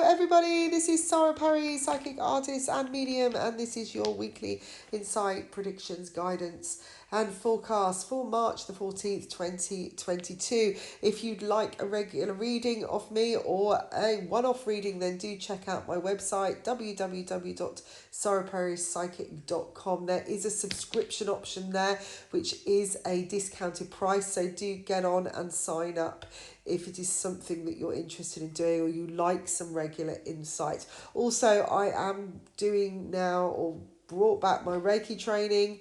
everybody, this is Sarah Perry, psychic artist and medium, and this is your weekly insight, predictions, guidance and forecast for March the 14th, 2022. If you'd like a regular reading of me or a one-off reading, then do check out my website, www.sarahperrypsychic.com. There is a subscription option there, which is a discounted price, so do get on and sign up if it is something that you're interested in doing or you like some regular insight. Also, I am doing now or brought back my Reiki training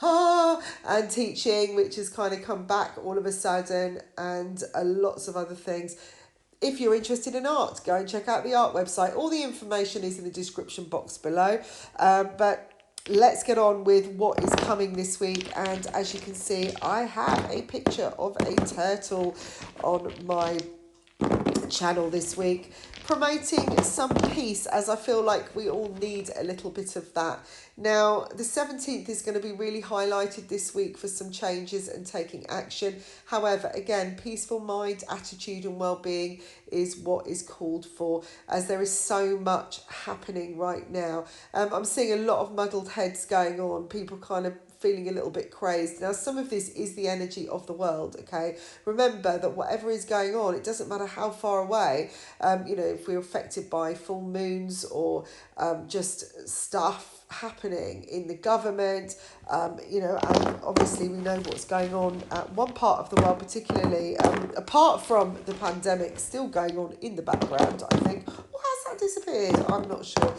and teaching, which has kind of come back all of a sudden, and lots of other things. If you're interested in art, go and check out the art website. All the information is in the description box below. But let's get on with what is coming this week. And as you can see, I have a picture of a turtle on my channel this week, promoting some peace, as I feel like we all need a little bit of that. Now, the 17th is going to be really highlighted this week for some changes and taking action. However, again, peaceful mind, attitude and well-being is what is called for, as there is so much happening right now. I'm seeing a lot of muddled heads going on, people kind of feeling a little bit crazed. Now, some of this is the energy of the world, okay? Remember that whatever is going on, it doesn't matter how far away, if we're affected by full moons or just stuff happening in the government, and obviously we know what's going on at one part of the world, particularly apart from the pandemic still going on in the background, I think. Or has that disappeared? I'm not sure.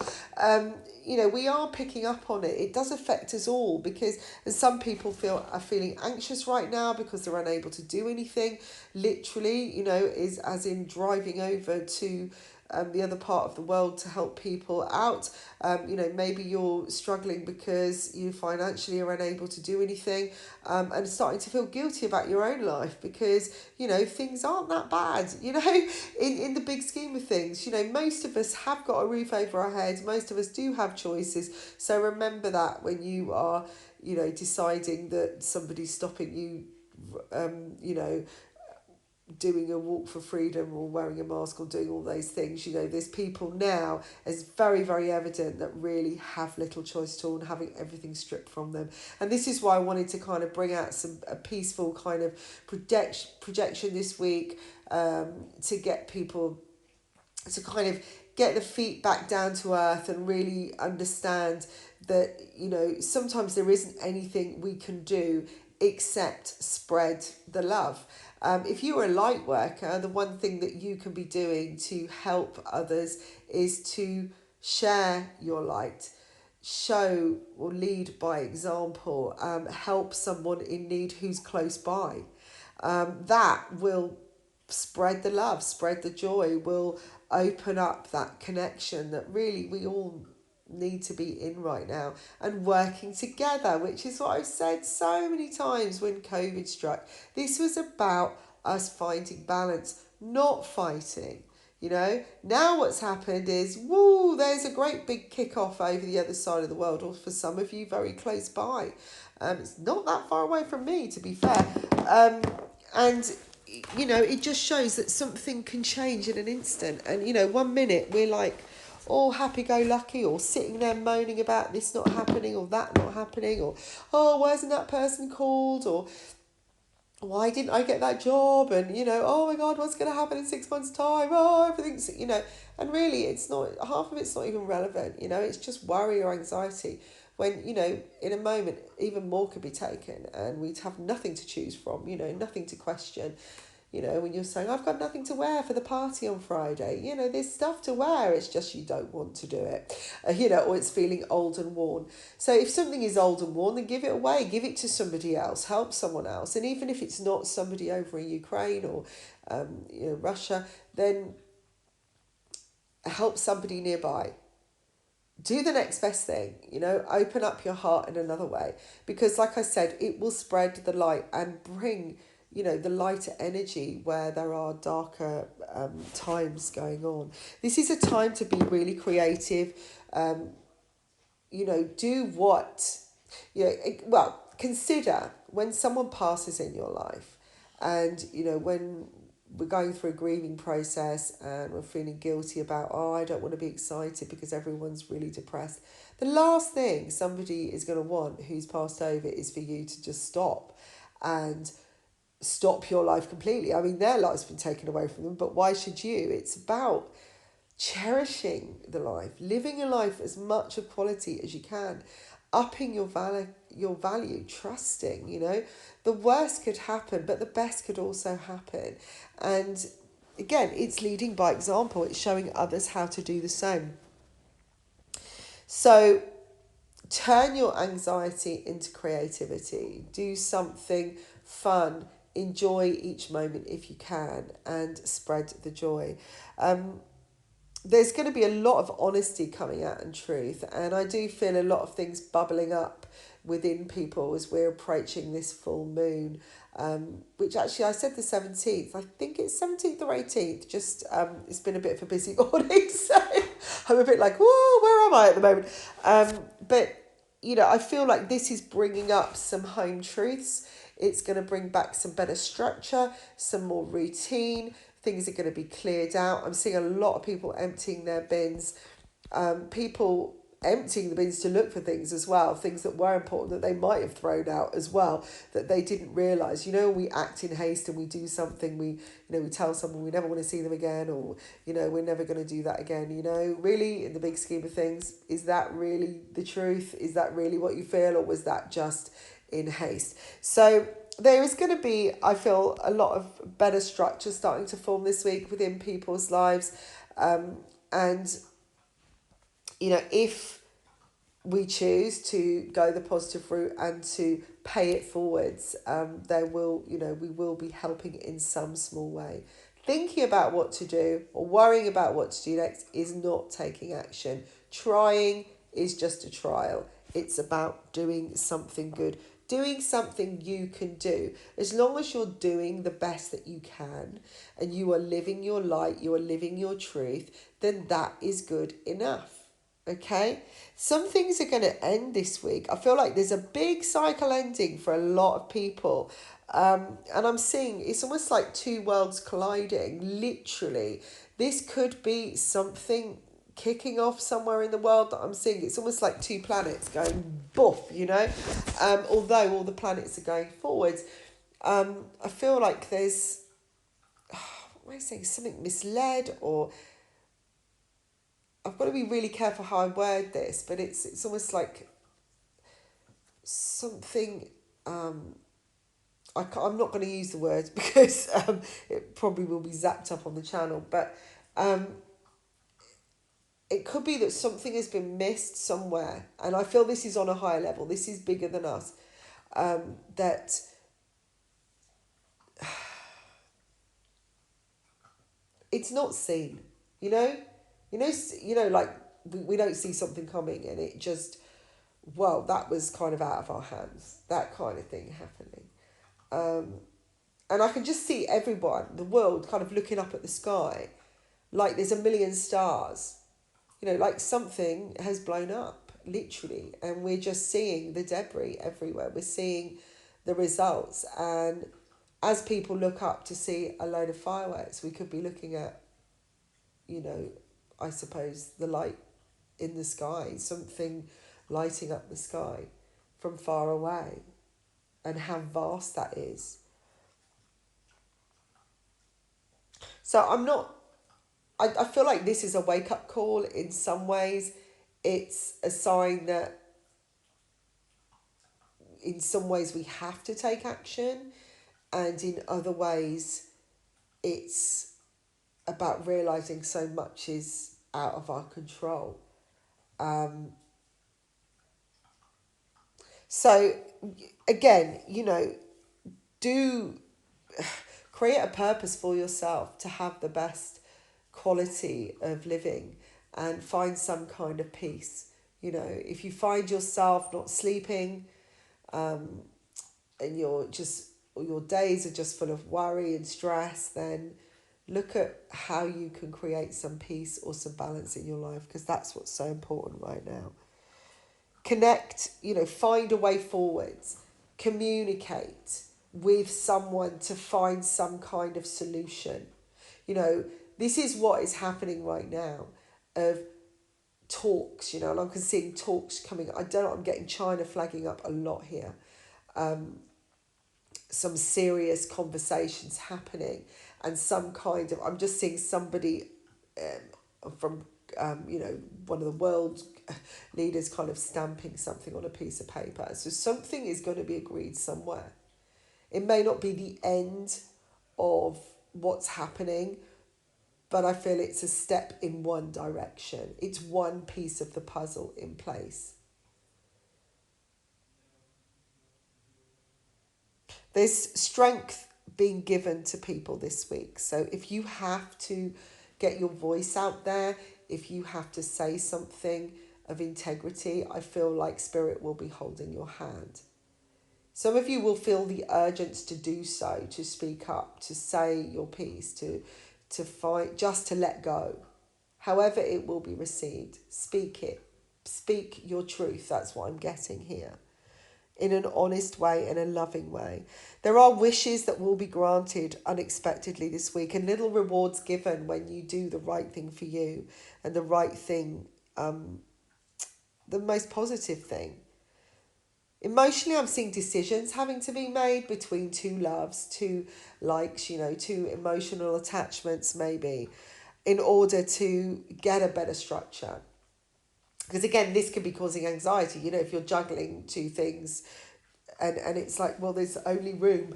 We are picking up on it. It does affect us all, because some people are feeling anxious right now because they're unable to do anything. Literally, is as in driving over to the other part of the world to help people out. Maybe you're struggling because you financially are unable to do anything, and starting to feel guilty about your own life because, things aren't that bad, in the big scheme of things. Most of us have got a roof over our heads. Most of us do have choices. So remember that when you are, deciding that somebody's stopping you, doing a walk for freedom or wearing a mask or doing all those things. There's people now, it's very, very evident, that really have little choice at all and having everything stripped from them. And this is why I wanted to kind of bring out a peaceful kind of projection this week, to get people to kind of get the feet back down to earth and really understand that, sometimes there isn't anything we can do except spread the love. If you're a light worker, the one thing that you can be doing to help others is to share your light, show or lead by example, help someone in need who's close by. That will spread the love, spread the joy, will open up that connection that really we all need to be in right now, and working together, which is what I've said so many times when COVID struck. This was about us finding balance, not fighting. Now what's happened is, there's a great big kick-off over the other side of the world, or for some of you very close by. It's not that far away from me, to be fair. And it just shows that something can change in an instant. And, 1 minute we're like all happy-go-lucky, or sitting there moaning about this not happening or that not happening, or, why isn't that person called, or why didn't I get that job, and, oh my God, what's going to happen in 6 months' time, everything's, and really it's not, half of it's not even relevant, it's just worry or anxiety, when, in a moment, even more could be taken, and we'd have nothing to choose from, nothing to question. When you're saying, I've got nothing to wear for the party on Friday, there's stuff to wear, it's just you don't want to do it, or it's feeling old and worn. So if something is old and worn, then give it away, give it to somebody else, help someone else. And even if it's not somebody over in Ukraine or Russia, then help somebody nearby. Do the next best thing, open up your heart in another way, because like I said, it will spread the light and bring, the lighter energy where there are darker times going on. This is a time to be really creative, do what, consider when someone passes in your life, and, when we're going through a grieving process and we're feeling guilty about, oh, I don't want to be excited because everyone's really depressed. The last thing somebody is going to want who's passed over is for you to just stop and stop your life completely. I mean, their life's been taken away from them, but why should you? It's about cherishing the life, living a life as much of quality as you can, upping your value, trusting, the worst could happen, but the best could also happen. And again, it's leading by example, it's showing others how to do the same. So turn your anxiety into creativity, do something fun, enjoy each moment if you can, and spread the joy. There's going to be a lot of honesty coming out and truth, and I do feel a lot of things bubbling up within people as we're approaching this full moon, which actually I said the 17th, I think it's 17th or 18th, just it's been a bit of a busy morning, so I'm a bit like, whoa, where am I at the moment? But I feel like this is bringing up some home truths. It's going to bring back some better structure, some more routine. Things are going to be cleared out. I'm seeing a lot of people emptying their bins. People emptying the bins to look for things as well, things that were important that they might have thrown out as well, that they didn't realise. We act in haste and we do something, we tell someone we never want to see them again, or, we're never going to do that again. Really, in the big scheme of things, is that really the truth? Is that really what you feel, or was that just in haste? So there is going to be, I feel, a lot of better structure starting to form this week within people's lives. And if we choose to go the positive route and to pay it forwards, we will be helping in some small way. Thinking about what to do or worrying about what to do next is not taking action. Trying is just a trial. It's about doing something good, doing something you can do. As long as you're doing the best that you can and you are living your light, you are living your truth, then that is good enough. Okay, some things are going to end this week. I feel like there's a big cycle ending for a lot of people. And I'm seeing it's almost like two worlds colliding, literally. This could be something kicking off somewhere in the world that I'm seeing. It's almost like two planets going boof, although all the planets are going forwards. I feel like there's, what am I saying, something misled, or I've got to be really careful how I word this, but it's almost like something, I'm not going to use the words because it probably will be zapped up on the channel, but it could be that something has been missed somewhere, and I feel this is on a higher level, this is bigger than us, that it's not seen, like we don't see something coming and it just, well, that was kind of out of our hands, that kind of thing happening. And I can just see everyone, the world, kind of looking up at the sky like there's a million stars, like something has blown up, literally, and we're just seeing the debris everywhere. We're seeing the results, and as people look up to see a load of fireworks, we could be looking at, I suppose, the light in the sky, something lighting up the sky from far away, and how vast that is. So I feel like this is a wake-up call in some ways. It's a sign that in some ways we have to take action, and in other ways it's about realising so much is out of our control. So again, do create a purpose for yourself to have the best quality of living and find some kind of peace. If you find yourself not sleeping, and your days are just full of worry and stress, then look at how you can create some peace or some balance in your life, because that's what's so important right now. Connect, find a way forwards, communicate, with someone to find some kind of solution. You know, this is what is happening right now of talks, you know, and I'm seeing talks coming. I don't know, I'm getting China flagging up a lot here. Some serious conversations happening and some kind of, I'm just seeing somebody from, one of the world leaders kind of stamping something on a piece of paper. So something is going to be agreed somewhere. It may not be the end of what's happening, but I feel it's a step in one direction. It's one piece of the puzzle in place. There's strength being given to people this week. So if you have to get your voice out there, if you have to say something of integrity, I feel like Spirit will be holding your hand. Some of you will feel the urgency to do so, to speak up, to say your piece, to fight, just to let go. However it will be received, speak it. Speak your truth. That's what I'm getting here. In an honest way, in a loving way. There are wishes that will be granted unexpectedly this week and little rewards given when you do the right thing for you and the right thing, the most positive thing. Emotionally, I'm seeing decisions having to be made between two loves, two likes, two emotional attachments maybe, in order to get a better structure. Because again, this could be causing anxiety, if you're juggling two things and it's like, well, there's only room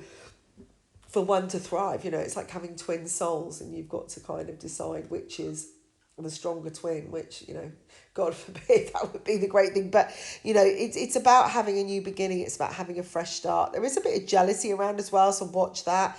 for one to thrive. It's like having twin souls and you've got to kind of decide which is the stronger twin, which, God forbid that would be the great thing. But, it's about having a new beginning. It's about having a fresh start. There is a bit of jealousy around as well, so watch that.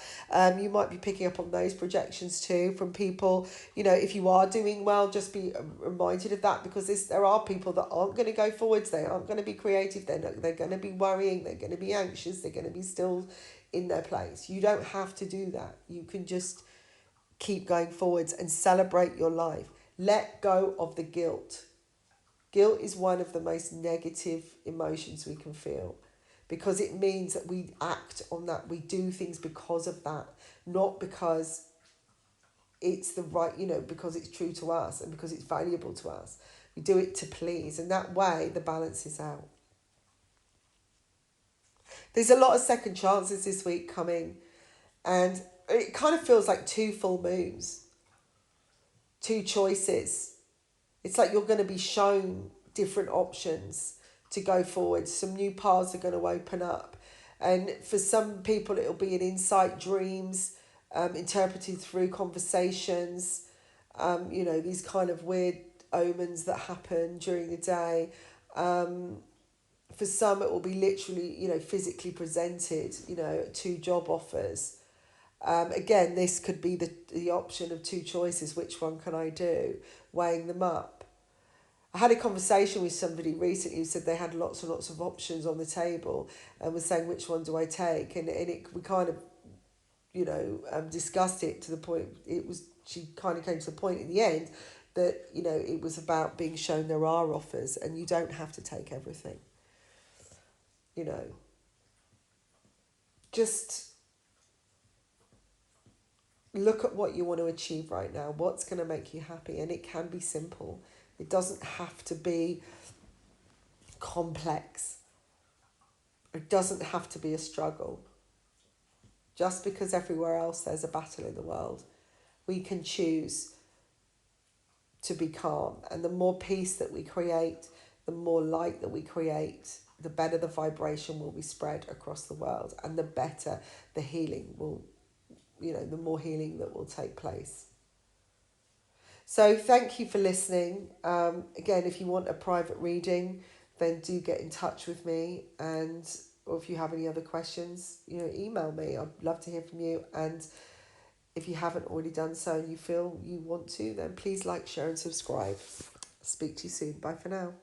You might be picking up on those projections too from people. If you are doing well, just be reminded of that, because there are people that aren't going to go forwards. They aren't going to be creative. They're going to be worrying. They're going to be anxious. They're going to be still in their place. You don't have to do that. You can just keep going forwards and celebrate your life. Let go of the guilt. Guilt is one of the most negative emotions we can feel, because it means that we act on that. We do things because of that, not because it's the right, because it's true to us and because it's valuable to us. We do it to please, and that way the balance is out. There's a lot of second chances this week coming, and it kind of feels like two full moons, two choices. It's like you're going to be shown different options to go forward. Some new paths are going to open up. And for some people, it'll be an insight, dreams, interpreted through conversations, these kind of weird omens that happen during the day. For some, it will be literally, physically presented, 2 job offers. Again, this could be the option of 2 choices. Which one can I do? Weighing them up. I had a conversation with somebody recently who said they had lots and lots of options on the table and was saying, which one do I take? And we kind of, discussed it to the point, she kind of came to the point in the end that, it was about being shown there are offers and you don't have to take everything. Just look at what you want to achieve right now, what's going to make you happy, and it can be simple. It doesn't have to be complex. It doesn't have to be a struggle. Just because everywhere else there's a battle in the world, we can choose to be calm. And the more peace that we create, the more light that we create, the better the vibration will be spread across the world, and the better the healing will, the more healing that will take place. So thank you for listening. Again, if you want a private reading, then do get in touch with me. Or if you have any other questions, email me. I'd love to hear from you. And if you haven't already done so and you feel you want to, then please like, share and subscribe. Speak to you soon. Bye for now.